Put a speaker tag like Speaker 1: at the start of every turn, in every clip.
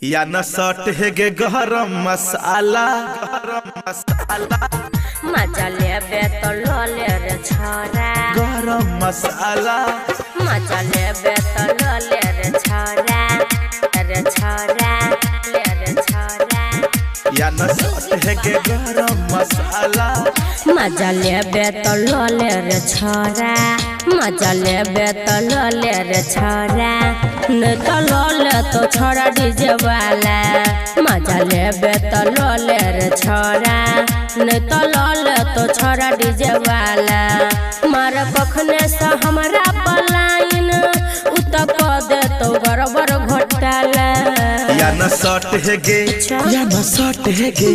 Speaker 1: या न सट है गे गरम मसाला
Speaker 2: मजा लेबे तो ले रे छोरा
Speaker 1: गरम मसाला
Speaker 2: मजा लेबे तो ले रे छोरा ले रे छोरा
Speaker 1: या न सट है गे गरम मसाला
Speaker 2: मजा लेबे तो ले रे छोरा मजा लेबे तो ले रे छोरा न तो ले तो छोरा डीजे वाला मजा लेबे तो ले रे छोरा न तो ले तो छोरा डीजे वाला मार पखने से हमरा पलाइन उत क दे तो गड़बड़ घोटाला
Speaker 1: या न सट है गे या न सट है गे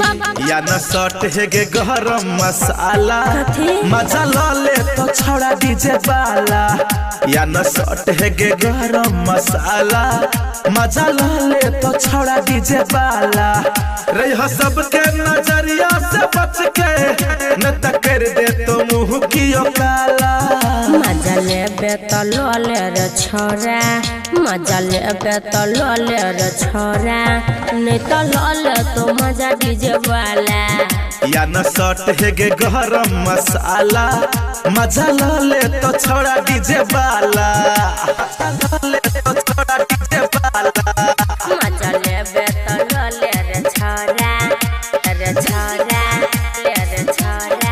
Speaker 1: या न सट है गे गरम मसाला मजा ले तो छोड़ा डीजे वाला या न सट है गे गरम मसाला मजा ले तो छोड़ा डीजे वाला रही सबके नजरिया से बच के न कर दे तो मुँह की काला
Speaker 2: मजा लेबे तो ले रे छोरा मजा लेबे तो ले रे छोरा नहीं तो ले तो मजा डीजे वाला
Speaker 1: या न सट है गे गरम मसाला मजा ले तो छोड़ा डीजे वाला ले तो छोड़ा डीजे वाला
Speaker 2: मजा लेबे तो ले रे छोरा ले रे छोरा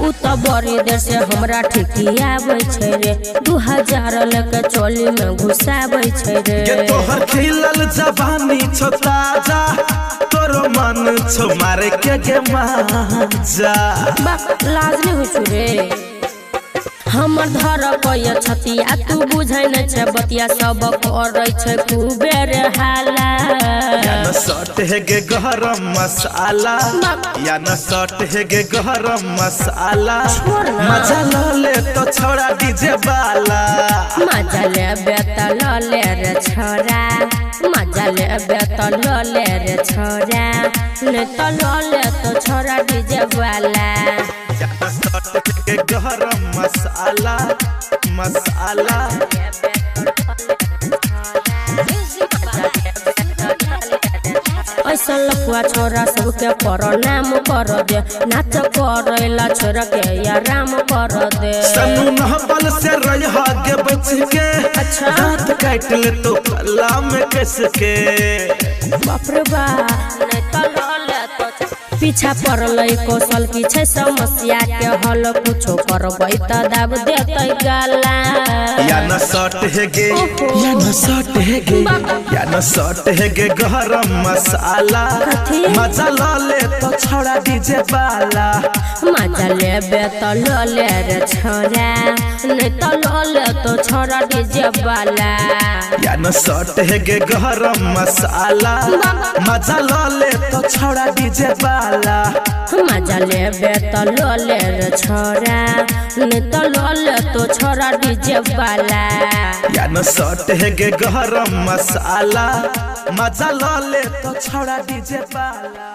Speaker 2: उ तो बड़ी देर से हमरा ठिकिया आबै छै रे 2000 लेके चोली में घुसाबै छै रे
Speaker 1: के तोहर खिलल जवानी छो ताजा तोरो मन छो मारे के मजा
Speaker 2: बा लाज नहीं होइ रे हमर धर कय छतिया तू बुझै न छै बतिया सब करै छै खूबे रे हाला
Speaker 1: या न सट है गे गरम मसाला या न सट है गे गरम मसाला मजा ले तो छोड़ा डीजे वाला
Speaker 2: मजा लेबे तो ले रे छोरा मजा लेबे तो ले रे छोरा ने तो ले तो छोरा डीजे वाला
Speaker 1: या न सट है गे गरम मसाला मसाला
Speaker 2: ऐसा लपुआ छोरा सबके पर नाम कर दे नाच करेला छोरा के या राम कर दे
Speaker 1: सनु नहबल से रह गे बच के
Speaker 2: अच्छा
Speaker 1: हाथ काट ले तो कला में कस के
Speaker 2: बाप रे बाप नहीं तो ले तो पीछा पड़लै कौशल की छै समस्या के हल कुछो करबै त दाब देतै गाला
Speaker 1: या न सट है गे या न सट है गे या न सट है गे गरम मसाला मजा ले तो छोड़ा डीजे वाला
Speaker 2: मजा लेबे तो ले रे छोरा नहीं तो ले तो छोरा डीजे वाला
Speaker 1: या न सट है गे गरम मसाला मजा ले तो छोड़ा डीजे वाला
Speaker 2: मजा लेबे तो ले रे छोरा नहीं तो ले तो छोरा डीजे वाला
Speaker 1: या न सट है गे गरम मसाला मजा ले तो छोड़ा डीजे वाला।